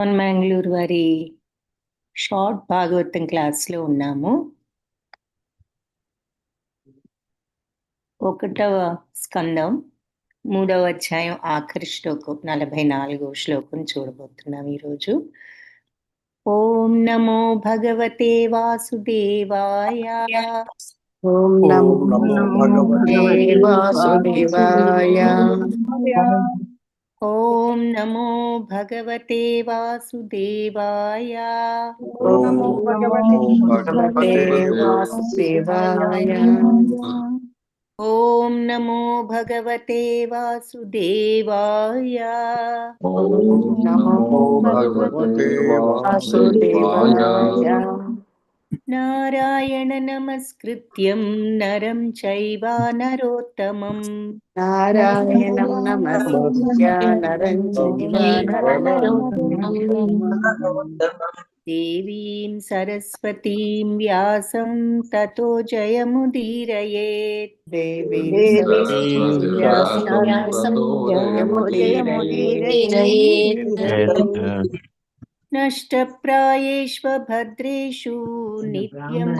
మంగళూరు వారి షార్ట్ భాగవతం క్లాస్లో ఉన్నాము. 1వ స్కందం 3వ అధ్యాయం ఆఖరి శ్లోకం 44వ శ్లోకం చూడబోతున్నాం ఈరోజు. ఓం నమో భగవతే వాసుదేవాయ. ఓం నమో భగవతే వాసుదేవాయ. ఓం నమో భగవతే వాసుదేవాయ. ఓం నమో భగవతే వాసుదేవాయ. ఓం నమో భగవతే వాసుదేవాయ. ఓం నమో భగవతే వాసుదేవాయ. నారాయణ నమస్కృత్యం నరం చైవ నరోత్తమం. నారాయణం నమస్కృత్య నరం చైవ నరోత్తమం. దేవీం సరస్వతీం వ్యాసం తతో జయముదీరయేత్. దేవీం సరస్వతీం వ్యాసం జయముదీరయేత్. నష్టప్రాయేష్వ భద్రేషు నిత్యం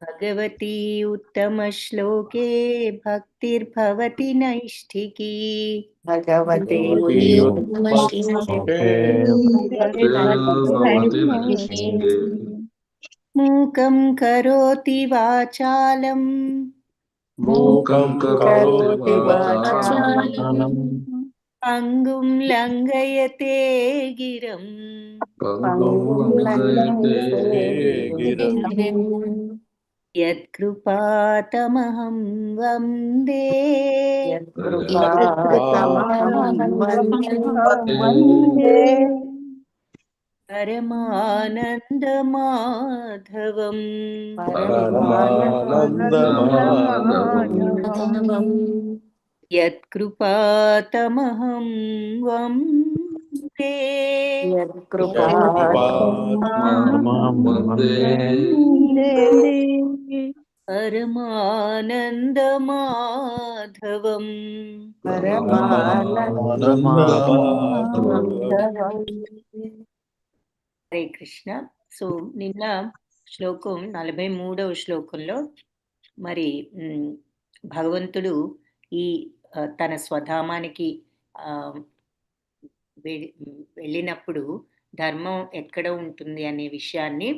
భగవతి ఉత్తమ శ్లోకే భక్తిర్భవతి నైష్ఠికీ. భగవతి మూకం కరోతి వాచాలం అంగుం లంఘయతే గిరం. యత్కృపాతమహం వందే పరమానందమాధవం. యత్కృపాతమహం వందే పరమానందమాధవం. హరే కృష్ణ. సో నిన్న శ్లోకం 43వ శ్లోకంలో మరి భగవంతుడు ఈ తన స్వధామానికి వెళ్ళినప్పుడు ధర్మం ఎక్కడ ఉంటుంది అనే విషయాన్ని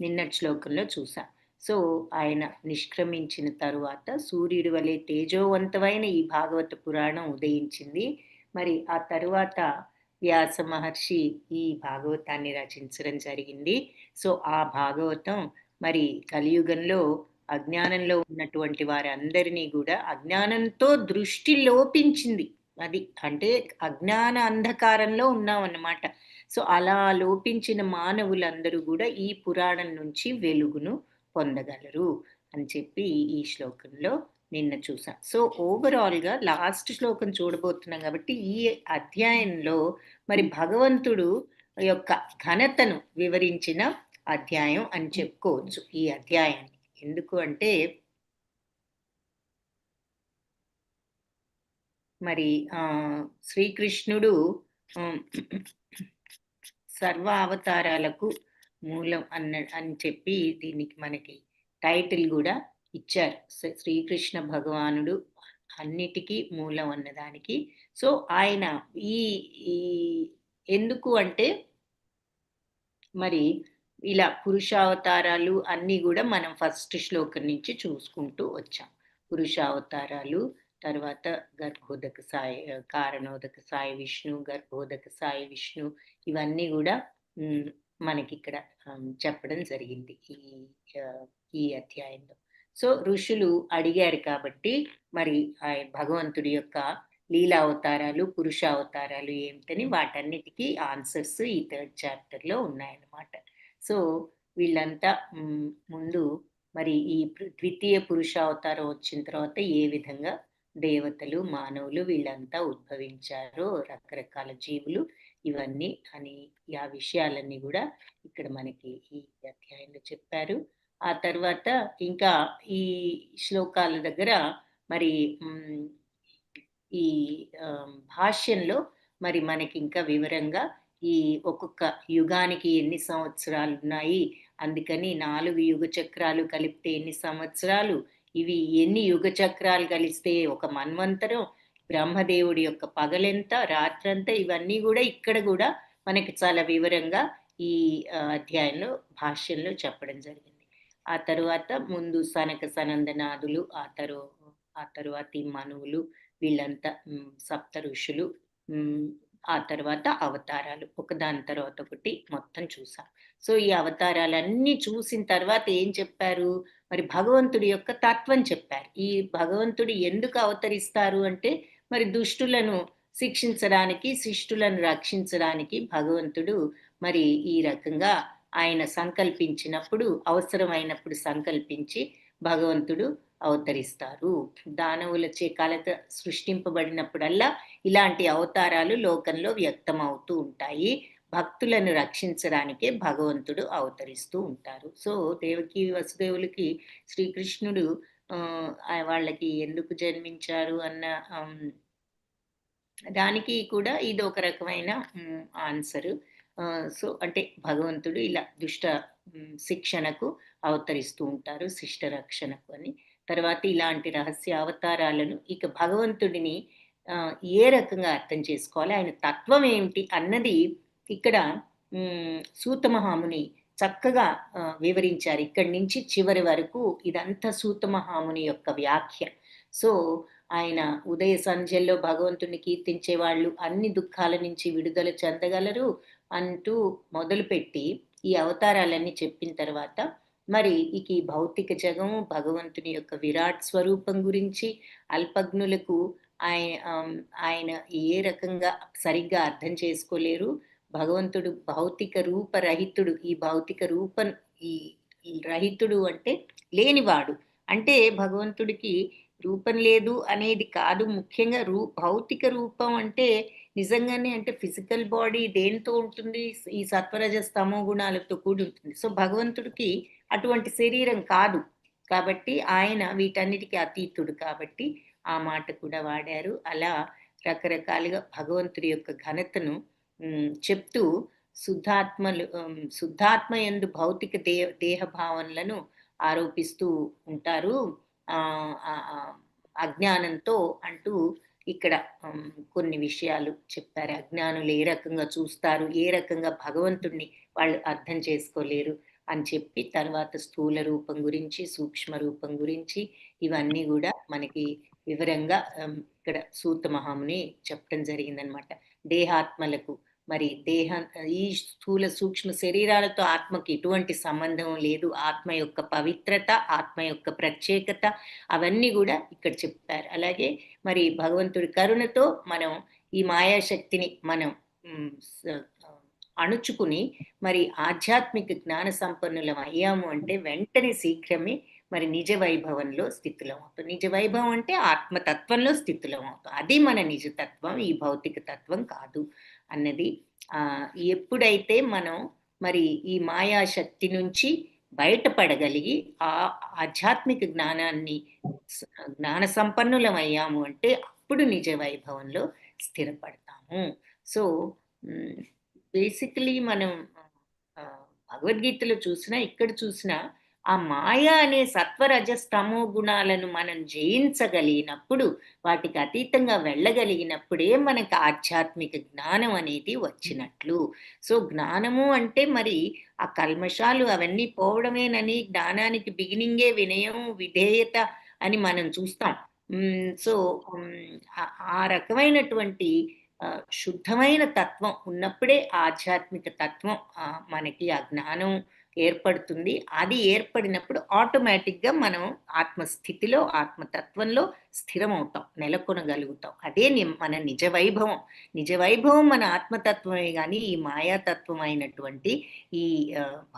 నిన్నటి శ్లోకంలో చూసాం. సో ఆయన నిష్క్రమించిన తరువాత సూర్యుడి వలె తేజోవంతమైన ఈ భాగవత పురాణం ఉదయించింది. మరి ఆ తరువాత వ్యాస మహర్షి ఈ భాగవతాన్ని రచించడం జరిగింది. సో ఆ భాగవతం మరి కలియుగంలో అజ్ఞానంలో ఉన్నటువంటి వారందరినీ కూడా అజ్ఞానంతో దృష్టి లోపించింది. అది అంటే అజ్ఞాన అంధకారంలో ఉన్నామన్నమాట. సో అలా లోపించిన మానవులందరూ కూడా ఈ పురాణం నుంచి వెలుగును పొందగలరు అని చెప్పి ఈ శ్లోకంలో నిన్న చూసాం. సో ఓవరాల్గా లాస్ట్ శ్లోకం చూడబోతున్నాం కాబట్టి ఈ అధ్యాయంలో మరి భగవంతుడు యొక్క ఘనతను వివరించిన అధ్యాయం అని చెప్పుకోవచ్చు ఈ అధ్యాయాన్ని. ఎందుకు అంటే మరి శ్రీకృష్ణుడు సర్వ అవతారాలకు మూలం అని చెప్పి దీనికి మనకి టైటిల్ కూడా ఇచ్చారు. శ్రీకృష్ణ భగవానుడు అన్నిటికీ మూలం అన్నదానికి. సో ఆయన ఈ ఎందుకు అంటే మరి ఇలా పురుషావతారాలు అన్నీ కూడా మనం ఫస్ట్ శ్లోకం నుంచి చూసుకుంటూ వచ్చాం. పురుషావతారాలు, తర్వాత గర్భోదక సాయి, కారణోదక సాయి విష్ణు, గర్భోదక సాయి విష్ణు, ఇవన్నీ కూడా మనకి ఇక్కడ చెప్పడం జరిగింది ఈ అధ్యాయంలో. సో ఋషులు అడిగారు కాబట్టి మరి భగవంతుడి యొక్క లీలావతారాలు, పురుషావతారాలు ఏమిటని వాటన్నిటికీ ఆన్సర్స్ ఈ 3rd చాప్టర్లో ఉన్నాయన్నమాట. సో వీళ్ళంతా ముందు మరి ఈ ద్వితీయ పురుషావతారం వచ్చిన తర్వాత ఏ విధంగా దేవతలు, మానవులు వీళ్ళంతా ఉద్భవించారో, రకరకాల జీవులు, ఇవన్నీ అని ఆ విషయాలన్నీ కూడా ఇక్కడ మనకి ఈ అధ్యాయంలో చెప్పారు. ఆ తర్వాత ఇంకా ఈ శ్లోకాల దగ్గర మరి ఈ భాష్యంలో మరి మనకి ఇంకా వివరంగా ఈ ఒక్కొక్క యుగానికి ఎన్ని సంవత్సరాలు ఉన్నాయి, అందుకని 4 యుగ చక్రాలు కలిపితే ఎన్ని సంవత్సరాలు, ఇవి ఎన్ని యుగ చక్రాలు కలిస్తే ఒక మన్వంతరం, బ్రహ్మదేవుడి యొక్క పగలెంత రాత్రంత, ఇవన్నీ కూడా ఇక్కడ కూడా మనకి చాలా వివరంగా ఈ అధ్యాయంలో భాష్యంలో చెప్పడం జరిగింది. ఆ తరువాత ముందు సనక సనందనాదులు, ఆ తరువాత ఈ మనువులు, వీళ్ళంతా సప్త ఋషులు, ఆ తర్వాత అవతారాలు ఒకదాని తర్వాత ఒకటి మొత్తం చూసాం. సో ఈ అవతారాలన్నీ చూసిన తర్వాత ఏం చెప్పారు, మరి భగవంతుడి యొక్క తత్వం చెప్పారు. ఈ భగవంతుడు ఎందుకు అవతరిస్తారు అంటే మరి దుష్టులను శిక్షించడానికి, శిష్టులను రక్షించడానికి భగవంతుడు మరి ఈ రకంగా ఆయన సంకల్పించినప్పుడు, అవసరమైనప్పుడు సంకల్పించి భగవంతుడు అవతరిస్తారు. దానవులచే కలత సృష్టింపబడినప్పుడల్లా ఇలాంటి అవతారాలు లోకంలో వ్యక్తమవుతూ ఉంటాయి. భక్తులను రక్షించడానికే భగవంతుడు అవతరిస్తూ ఉంటారు. సో దేవకి వసుదేవులకి శ్రీకృష్ణుడు వాళ్ళకి ఎందుకు జన్మించారు అన్న దానికి కూడా ఇది ఒక రకమైన ఆన్సరు. సో అంటే భగవంతుడు ఇలా దుష్ట శిక్షణకు అవతరిస్తూ ఉంటారు, శిష్ట రక్షణకు అని. తర్వాత ఇలాంటి రహస్య అవతారాలను ఇక భగవంతుడిని ఏ రకంగా అర్థం చేసుకోవాలి, ఆయన తత్వం ఏమిటి అన్నది ఇక్కడ సూత మహాముని చక్కగా వివరించారు. ఇక్కడి నుంచి చివరి వరకు ఇదంతా సూత మహాముని యొక్క వ్యాఖ్య. సో ఆయన ఉదయ సంధ్యల్లో భగవంతుని కీర్తించే వాళ్ళు అన్ని దుఃఖాల నుంచి విడుదల చెందగలరు అంటూ మొదలుపెట్టి ఈ అవతారాలన్నీ చెప్పిన తర్వాత మరి ఇక ఈ భౌతిక జగం భగవంతుని యొక్క విరాట్ స్వరూపం గురించి అల్పజ్ఞులకు ఆయన ఏ రకంగా సరిగ్గా అర్థం చేసుకోలేరు. భగవంతుడు భౌతిక రూపరహితుడు. ఈ భౌతిక రూపం ఈ రహితుడు అంటే లేనివాడు. అంటే భగవంతుడికి రూపం లేదు అనేది కాదు. ముఖ్యంగా భౌతిక రూపం అంటే నిజంగానే అంటే ఫిజికల్ బాడీ దేనితో ఉంటుంది, ఈ సత్వరజ స్తమో గుణాలతో కూడి ఉంటుంది. సో భగవంతుడికి అటువంటి శరీరం కాదు కాబట్టి ఆయన వీటన్నిటికీ అతీతుడు కాబట్టి ఆ మాట కూడా వాడారు. అలా రకరకాలుగా భగవంతుడి యొక్క ఘనతను చెప్తూ శుద్ధాత్మ యందు భౌతిక దేహ భావనలను ఆరోపిస్తూ ఉంటారు అజ్ఞానంతో అంటూ ఇక్కడ కొన్ని విషయాలు చెప్పారు. అజ్ఞానులు ఏ రకంగా చూస్తారు, ఏ రకంగా భగవంతుడిని వాళ్ళు అర్థం చేసుకోలేరు అని చెప్పి తర్వాత స్థూల రూపం గురించి, సూక్ష్మ రూపం గురించి ఇవన్నీ కూడా మనకి వివరంగా ఇక్కడ సూత మహాముని చెప్పడం జరిగిందనమాట. దేహాత్మలకు మరి ఈ స్థూల సూక్ష్మ శరీరాలతో ఆత్మకి ఎటువంటి సంబంధం లేదు. ఆత్మ యొక్క పవిత్రత, ఆత్మ యొక్క ప్రత్యేకత అవన్నీ కూడా ఇక్కడ చెప్పారు. అలాగే మరి భగవంతుడి కరుణతో మనం ఈ మాయాశక్తిని మనం అణుచుకుని మరి ఆధ్యాత్మిక జ్ఞాన సంపన్నులం అయ్యాము అంటే వెంటనే శీఘ్రమే మరి నిజ వైభవంలో స్థితులం అవుతాం. నిజ వైభవం అంటే ఆత్మతత్వంలో స్థితులం అవుతాం. అది మన నిజతత్వం, ఈ భౌతిక తత్వం కాదు అన్నది. ఎప్పుడైతే మనం మరి ఈ మాయాశక్తి నుంచి బయటపడగలిగి ఆ ఆధ్యాత్మిక జ్ఞాన సంపన్నులం అయ్యాము అంటే అప్పుడు నిజ వైభవంలో స్థిరపడతాము. సో బేసికలీ మనం భగవద్గీతలో చూసినా ఇక్కడ చూసినా ఆ మాయ అనే సత్వరజస్తమో గుణాలను మనం జయించగలిగినప్పుడు, వాటికి అతీతంగా వెళ్ళగలిగినప్పుడే మనకి ఆధ్యాత్మిక జ్ఞానం అనేది వచ్చినట్లు. సో జ్ఞానము అంటే మరి ఆ కల్మషాలు అవన్నీ పోవడమేనని, జ్ఞానానికి బిగినింగే వినయం విధేయత అని మనం చూస్తాం. సో ఆ రకమైనటువంటి శుద్ధమైన తత్వం ఉన్నప్పుడే ఆధ్యాత్మిక తత్వం మనకి ఆ జ్ఞానం ఏర్పడుతుంది. అది ఏర్పడినప్పుడు ఆటోమేటిక్గా మనం ఆత్మస్థితిలో, ఆత్మతత్వంలో స్థిరమవుతాం, నెలకొనగలుగుతాం. అదే మన నిజ వైభవం. నిజ వైభవం మన ఆత్మతత్వమే కానీ ఈ మాయాతత్వం అయినటువంటి ఈ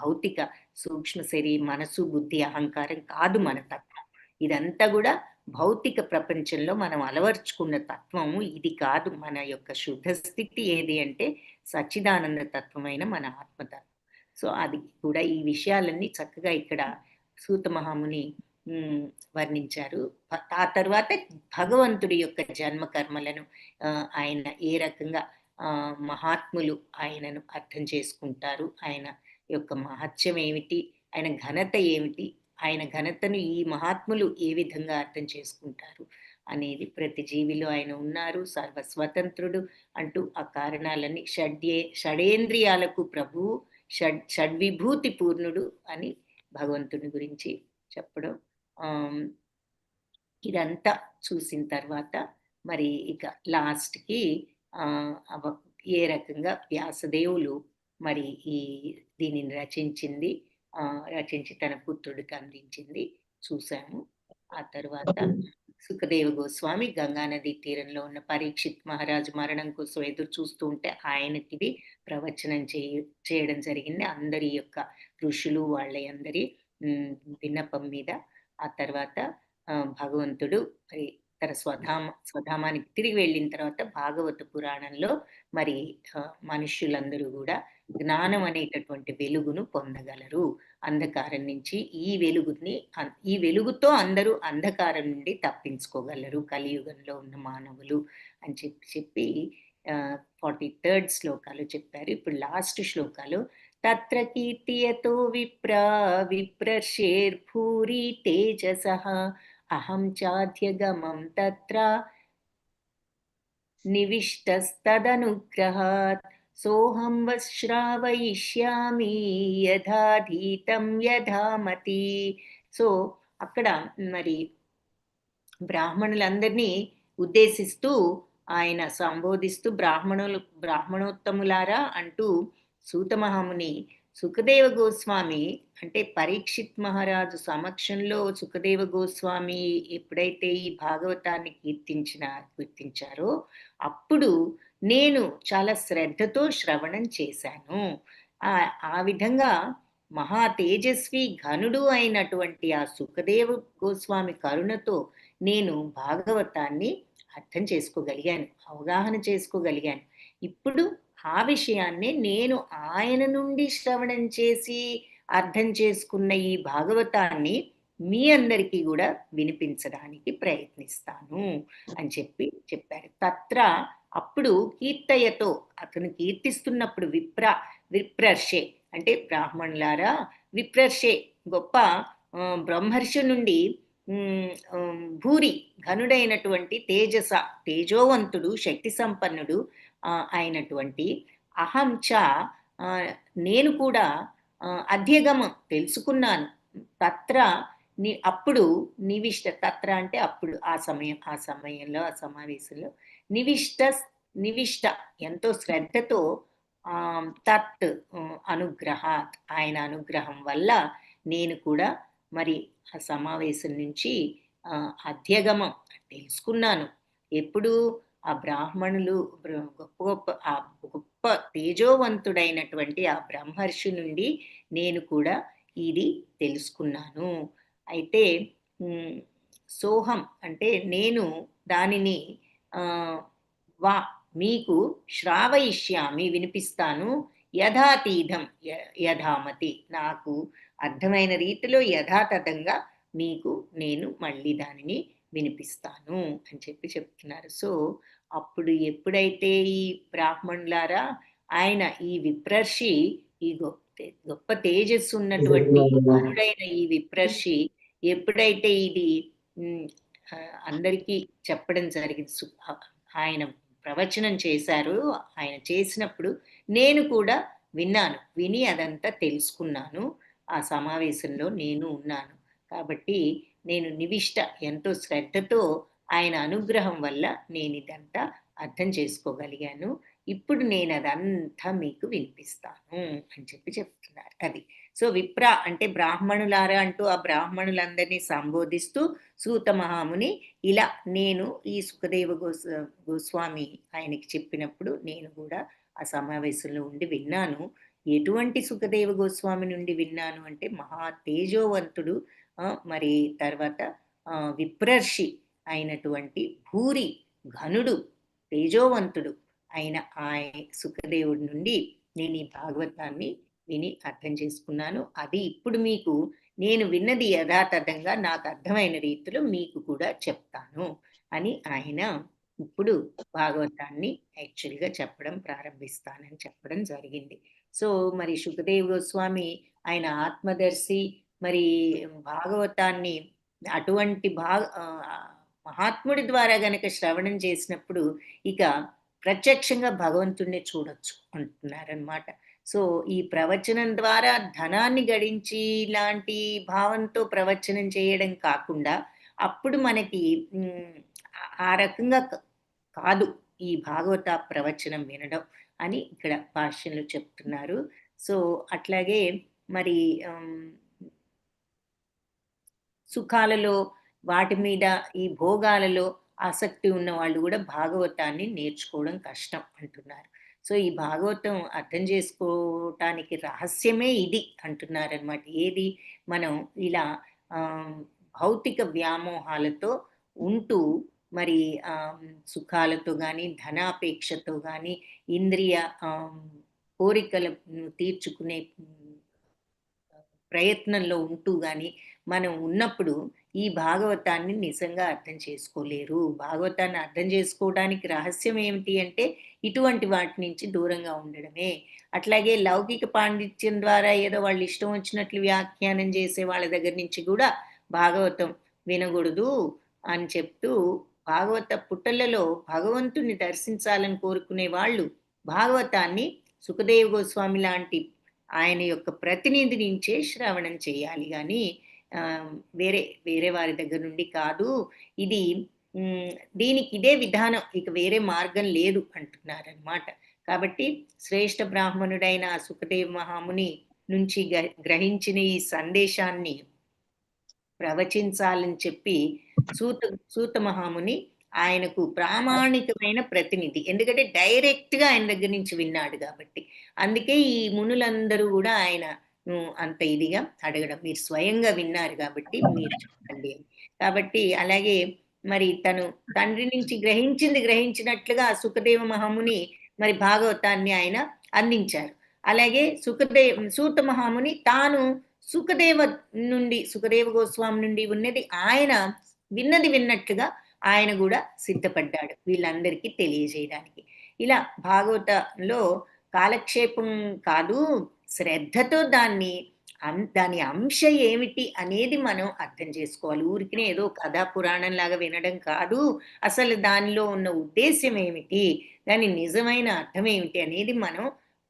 భౌతిక సూక్ష్మ శరీరం, మనసు, బుద్ధి, అహంకారం కాదు మన తత్వం. ఇదంతా కూడా భౌతిక ప్రపంచంలో మనం అలవర్చుకున్న తత్వము ఇది కాదు. మన యొక్క శుద్ధ స్థితి ఏది అంటే సచ్చిదానంద తత్వమైన మన ఆత్మతత్వం. సో అది కూడా ఈ విషయాలన్నీ చక్కగా ఇక్కడ సూత మహాముని వర్ణించారు. ఆ తర్వాత భగవంతుడి యొక్క జన్మ కర్మలను ఆయన ఏ రకంగా మహాత్ములు ఆయనను అర్థం చేసుకుంటారు, ఆయన యొక్క మహత్యం ఏమిటి, ఆయన ఘనత ఏమిటి, ఆయన ఘనతను ఈ మహాత్ములు ఏ విధంగా అర్థం చేసుకుంటారు అనేది, ప్రతి జీవిలో ఆయన ఉన్నారు, సర్వస్వతంత్రుడు అంటూ ఆ కారణాలన్నీ షడేంద్రియాలకు ప్రభువు, షడ్విభూతి పూర్ణుడు అని భగవంతుని గురించి చెప్పడం. ఇదంతా చూసిన తర్వాత మరి ఇక లాస్ట్‌కి ఏ రకంగా వ్యాసదేవులు మరి దీనిని రచించి తన పుత్రుడికి అందించింది చూసాము. ఆ తర్వాత సుఖదేవ గోస్వామి గంగా నదీ తీరంలో ఉన్న పరీక్షిత్ మహారాజు మరణం కోసం ఎదురు చూస్తూ ఉంటే ఆయనకిది ప్రవచనం చేయడం జరిగింది. అందరి యొక్క ఋషులు వాళ్ళందరి విన్నపం మీద. ఆ తర్వాత భగవంతుడు మరి తన స్వధామానికి తిరిగి వెళ్ళిన తర్వాత భాగవత పురాణంలో మరి మనుష్యులందరూ కూడా జ్ఞానం అనేటటువంటి వెలుగును పొందగలరు. అంధకారం నుంచి ఈ వెలుగుతో అందరూ అంధకారం నుండి తప్పించుకోగలరు కలియుగంలో ఉన్న మానవులు అని చెప్పి 43rd శ్లోకాలు చెప్పారు. ఇప్పుడు లాస్ట్ శ్లోకాలు తత్ర కీర్తియతో విప్రశేర్భూరి తేజసః అహం చాధ్యగమం తత్ర నివిష్టస్తదనుగ్రహాత్ సోహం శ్రావయిష్యామి యథాధీతం యథామతి. సో అక్కడ మరి బ్రాహ్మణులందరినీ ఉద్దేశిస్తూ ఆయన సంబోధిస్తూ బ్రాహ్మణోత్తములారా అంటూ సూత మహాముని సుఖదేవ గోస్వామి అంటే పరీక్షిత్ మహారాజు సమక్షంలో సుఖదేవ గోస్వామి ఎప్పుడైతే ఈ భాగవతాన్ని కీర్తించారో అప్పుడు నేను చాలా శ్రద్ధతో శ్రవణం చేశాను. ఆ విధంగా మహా తేజస్వి ఘనుడు అయినటువంటి ఆ సుఖదేవ గోస్వామి కరుణతో నేను భాగవతాన్ని అర్థం చేసుకోగలిగాను, అవగాహన చేసుకోగలిగాను. ఇప్పుడు ఆ విషయాన్నే నేను ఆయన నుండి శ్రవణం చేసి అర్థం చేసుకున్న ఈ భాగవతాన్ని మీ అందరికీ కూడా వినిపించడానికి ప్రయత్నిస్తాను అని చెప్పారు. తత్ర అప్పుడు కీర్తయతో అతను కీర్తిస్తున్నప్పుడు విప్రర్షే అంటే బ్రాహ్మణులారా, విప్రర్షే గొప్ప బ్రహ్మర్షి నుండి భూరి ఘనుడైనటువంటి తేజోవంతుడు శక్తి సంపన్నుడు అయినటువంటి అహం చ నేను కూడా అధ్యగమం తెలుసుకున్నాను. తత్ర అప్పుడు నివిష్ట, తత్ర అంటే అప్పుడు ఆ సమయంలో ఆ సమావేశంలో నివిష్ట ఎంతో శ్రద్ధతో తత్ అనుగ్రహాత్ ఆయన అనుగ్రహం వల్ల నేను కూడా మరి ఆ సమావేశం నుంచి అధ్యగమం తెలుసుకున్నాను. ఎప్పుడు ఆ బ్రాహ్మణులు గొప్ప తేజోవంతుడైనటువంటి ఆ బ్రహ్మర్షి నుండి నేను కూడా ఇది తెలుసుకున్నాను. అయితే సోహం అంటే నేను దానిని మీకు శ్రావయిష్యామి వినిపిస్తాను, యథాతీతం యథామతి నాకు అర్థమైన రీతిలో యథాతథంగా మీకు నేను మళ్ళీ దానిని వినిపిస్తాను అని చెప్తున్నారు. సో అప్పుడు ఎప్పుడైతే ఈ బ్రాహ్మణులారా ఆయన ఈ విప్రర్షి ఈ గొప్ప తేజస్సు ఉన్నటువంటి ఘనుడైన ఈ విప్రర్షి ఎప్పుడైతే ఇది అందరికీ చెప్పడం జరిగింది, ఆయన ప్రవచనం చేశారు, ఆయన చేసినప్పుడు నేను కూడా విని అదంతా తెలుసుకున్నాను. ఆ సమావేశంలో నేను ఉన్నాను కాబట్టి నేను నివిష్ట ఎంతో శ్రద్ధతో ఆయన అనుగ్రహం వల్ల నేను ఇదంతా అర్థం చేసుకోగలిగాను. ఇప్పుడు నేను అదంతా మీకు వినిపిస్తాను అని చెప్తున్నారు. అది సో విప్ర అంటే బ్రాహ్మణులారా అంటూ ఆ బ్రాహ్మణులందరినీ సంబోధిస్తూ సూత మహాముని ఇలా నేను ఈ సుఖదేవ గోస్వామి ఆయనకి చెప్పినప్పుడు నేను కూడా ఆ సమావేశంలో ఉండి విన్నాను. ఎటువంటి సుఖదేవ గోస్వామి నుండి విన్నాను అంటే మహా తేజోవంతుడు మరి తర్వాత విప్రర్షి అయినటువంటి భూరి ఘనుడు తేజోవంతుడు అయిన సుఖదేవుడి నుండి నేను ఈ భాగవతాన్ని విని అర్థం చేసుకున్నాను. అది ఇప్పుడు మీకు నేను విన్నది యథాతథంగా నాకు అర్థమైన రీతిలో మీకు కూడా చెప్తాను అని ఆయన ఇప్పుడు భాగవతాన్ని యాక్చువల్గా చెప్పడం ప్రారంభిస్తానని చెప్పడం జరిగింది. సో మరి సుఖదేవ్ గోస్వామి ఆయన ఆత్మదర్శి, మరి భాగవతాన్ని అటువంటి మహాత్ముడి ద్వారా గనక శ్రవణం చేసినప్పుడు ఇక ప్రత్యక్షంగా భగవంతుణ్ణి చూడొచ్చు అంటున్నారనమాట. సో ఈ ప్రవచనం ద్వారా ధనాన్ని గడించి ఇలాంటి భావంతో ప్రవచనం చేయడం కాకుండా అప్పుడు మనకి ఆ రకంగా కాదు ఈ భాగవత ప్రవచనం వినడం అని ఇక్కడ భాష్యంలో చెప్తున్నారు. సో అట్లాగే మరి సుఖాలలో వాటి మీద ఈ భోగాలలో ఆసక్తి ఉన్న వాళ్ళు కూడా భాగవతాన్ని నేర్చుకోవడం కష్టం అంటున్నారు. సో ఈ భాగవతం అర్థం చేసుకోవటానికి రహస్యమే ఇది అంటున్నారనమాట. ఏది మనం ఇలా భౌతిక వ్యామోహాలతో ఉంటూ మరి సుఖాలతో కానీ ధనాపేక్షతో కానీ ఇంద్రియ కోరికలను తీర్చుకునే ప్రయత్నంలో ఉంటూ గాని మనం ఉన్నప్పుడు ఈ భాగవతాన్ని నిజంగా అర్థం చేసుకోలేరు. భాగవతాన్ని అర్థం చేసుకోవడానికి రహస్యం ఏమిటి అంటే ఇటువంటి వాటి నుంచి దూరంగా ఉండడమే. అట్లాగే లౌకిక పాండిత్యం ద్వారా ఏదో వాళ్ళు ఇష్టం వచ్చినట్లు వ్యాఖ్యానం చేసే వాళ్ళ దగ్గర నుంచి కూడా భాగవతం వినకూడదు అని చెప్తూ, భాగవత పుటలలో భగవంతుని దర్శించాలని కోరుకునే వాళ్ళు భాగవతాన్ని సుఖదేవ్ గోస్వామి లాంటి ఆయన యొక్క ప్రతినిధి నుంచే శ్రవణం చేయాలి గాని వేరే వేరే వారి దగ్గర నుండి కాదు. ఇది దీనికి ఇదే విధానం, ఇక వేరే మార్గం లేదు అంటున్నారనమాట. కాబట్టి శ్రేష్ఠ బ్రాహ్మణుడైన సుఖదేవ్ మహాముని నుంచి గ్రహించిన ఈ సందేశాన్ని ప్రవచించాలని చెప్పి సూత మహాముని ఆయనకు ప్రామాణికమైన ప్రతినిధి. ఎందుకంటే డైరెక్ట్‌గా ఆయన దగ్గర నుంచి విన్నాడు కాబట్టి. అందుకే ఈ మునులందరూ కూడా ఆయన అంత ఇదిగా అడగడం. మీరు స్వయంగా విన్నారు కాబట్టి మీరు చెప్పండి అని. కాబట్టి అలాగే మరి తను తండ్రి నుంచి గ్రహించినట్లుగా సుఖదేవ మహాముని మరి భాగవతాన్ని ఆయన అందించారు. అలాగే సూత మహాముని తాను సుఖదేవ గోస్వామి నుండి ఉన్నది ఆయన విన్నట్లుగా ఆయన కూడా సిద్ధపడ్డాడు వీళ్ళందరికీ తెలియజేయడానికి. ఇలా భాగవతంలో కాలక్షేపం కాదు, శ్రద్ధతో దాని అంశ ఏమిటి అనేది మనం అర్థం చేసుకోవాలి. ఊరికినే ఏదో కథా పురాణం లాగా వినడం కాదు. అసలు దానిలో ఉన్న ఉద్దేశ్యం ఏమిటి, దాని నిజమైన అర్థం ఏమిటి అనేది మనం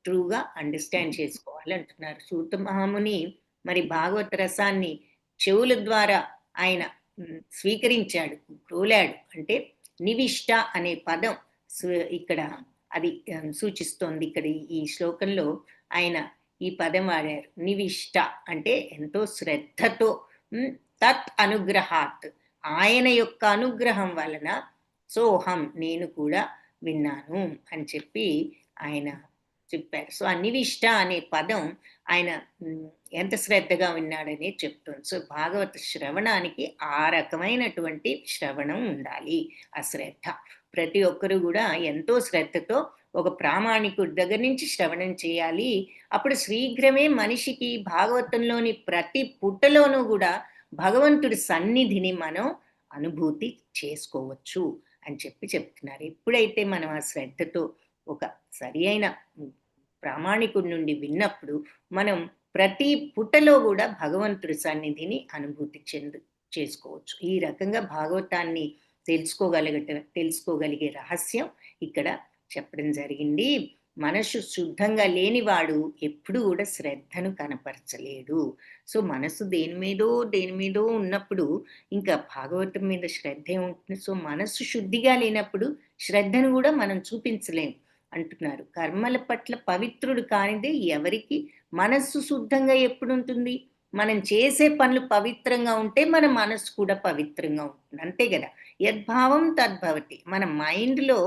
ట్రూగా అండర్స్టాండ్ చేసుకోవాలి అంటున్నారు. సూత మహాముని మరి భాగవత రసాన్ని చెవుల ద్వారా ఆయన స్వీకరించాడు, క్రోలాడు. అంటే నివిష్ట అనే పదం ఇక్కడ అది సూచిస్తోంది. ఇక్కడ ఈ శ్లోకంలో ఆయన ఈ పదం వాడారు. నివిష్ట అంటే ఎంతో శ్రద్ధతో, తత్ అనుగ్రహాత్ ఆయన యొక్క అనుగ్రహం వలన, సోహం నేను కూడా విన్నాను అని చెప్పి ఆయన చెప్పారు. సో అనివిష్ట అనే పదం ఆయన ఎంత శ్రద్ధగా విన్నాడనే చెప్తుంది. సో భాగవత శ్రవణానికి ఆ రకమైనటువంటి శ్రవణం ఉండాలి. ఆ శ్రద్ధ ప్రతి ఒక్కరు కూడా ఎంతో శ్రద్ధతో ఒక ప్రామాణికుడి దగ్గర నుంచి శ్రవణం చేయాలి. అప్పుడు శీఘ్రమే మనిషికి భాగవతంలోని ప్రతి పుటలోనూ కూడా భగవంతుడి సన్నిధిని మనం అనుభూతి చేసుకోవచ్చు అని చెప్తున్నారు. ఎప్పుడైతే మనం ఆ శ్రద్ధతో ఒక సరి అయిన ప్రామాణికుడి నుండి విన్నప్పుడు మనం ప్రతి పుటలో కూడా భగవంతుడి సన్నిధిని అనుభూతి చేసుకోవచ్చు. ఈ రకంగా భాగవతాన్ని తెలుసుకోగలిగే రహస్యం ఇక్కడ చెప్పడం జరిగింది. మనసు శుద్ధంగా లేనివాడు ఎప్పుడు కూడా శ్రద్ధను కనపరచలేడు. సో మనసు దేని మీదో ఉన్నప్పుడు ఇంకా భాగవతం మీద శ్రద్ధ ఉంటుంది. సో మనసు శుద్ధిగా లేనప్పుడు శ్రద్ధను కూడా మనం చూపించలేం అంటున్నారు. కర్మల పట్ల పవిత్రుడు కానిదే ఎవరికి మనస్సు శుద్ధంగా ఎప్పుడు ఉంటుంది? మనం చేసే పనులు పవిత్రంగా ఉంటే మన మనస్సు కూడా పవిత్రంగా ఉంటుంది. అంతే కదా. యద్భావం తద్భవతి. మన మైండ్లో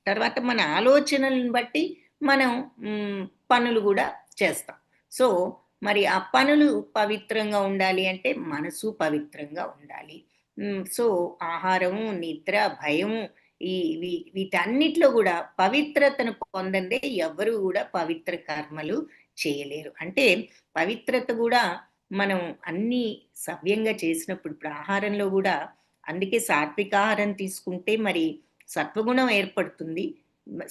తర్వాత మన ఆలోచనలను బట్టి మనం పనులు కూడా చేస్తాం. సో మరి ఆ పనులు పవిత్రంగా ఉండాలి అంటే మనసు పవిత్రంగా ఉండాలి. సో ఆహారము, నిద్ర, భయము వీటన్నిటిలో కూడా పవిత్రతను పొందందే ఎవ్వరూ కూడా పవిత్ర కర్మలు చేయలేరు. అంటే పవిత్రత కూడా మనం అన్నీ సవ్యంగా చేసినప్పుడు ఇప్పుడు ఆహారంలో గూడా అందుకే సాత్వికాహారం తీసుకుంటే మరి సత్వగుణం ఏర్పడుతుంది.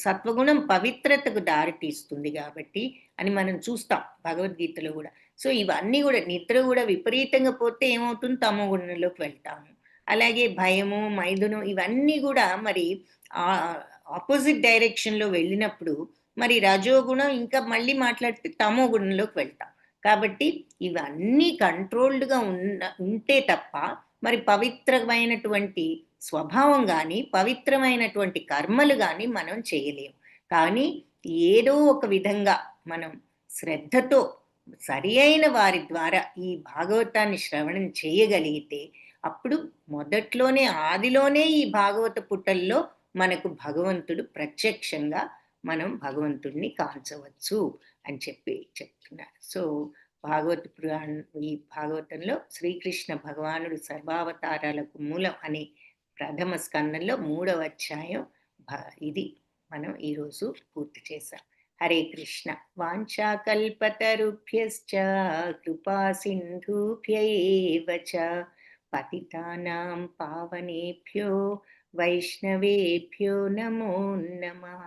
సత్వగుణం పవిత్రతకు దారి తీస్తుంది గాబట్టి అని మనం చూస్తాం భగవద్గీతలో గూడా. సో, ఇవన్నీ గూడా నిద్ర గూడా విపరీతంగా పోతే ఏమవుతుంది? తమో గుణంలోకి వెళ్తాము. అలాగే భయము, మైథునం ఇవన్నీ గూడా మరి అపోజిట్ డైరెక్షన్‌లో వెళ్ళినప్పుడు మరి రజోగుణం ఇంకా మళ్ళీ మాట్లాడితే తమో గుణంలోకి వెళ్తాం. కాబట్టి ఇవన్నీ కంట్రోల్డ్‌గా ఉంటే తప్ప మరి పవిత్రమైనటువంటి స్వభావం గాని, పవిత్రమైనటువంటి కర్మలు గాని మనం చేయలేము. కానీ ఏదో ఒక విధంగా మనం శ్రద్ధతో సరియైన వారి ద్వారా ఈ భాగవతాన్ని శ్రవణం చేయగలిగితే అప్పుడు మొదట్లోనే ఆదిలోనే ఈ భాగవత పుటల్లో మనకు భగవంతుడు ప్రత్యక్షంగా మనం భగవంతుడిని కాంచవచ్చు అని చెప్పి చెప్తున్నారు. సో, భాగవత పురాణం ఈ భాగవతంలో శ్రీకృష్ణ భగవానుడు సర్వావతారాలకు మూలం అనే ప్రథమ స్కందంలో 3వ అధ్యాయం ఇది మనం ఈరోజు పూర్తి చేశాం. హరే కృష్ణ. వాంఛాకల్పతరుభ్యశ్చ కృపా సింధుభ్య ఏవ చ పతితానాం పావనేభ్యో వైష్ణవేభ్యో నమో నమః.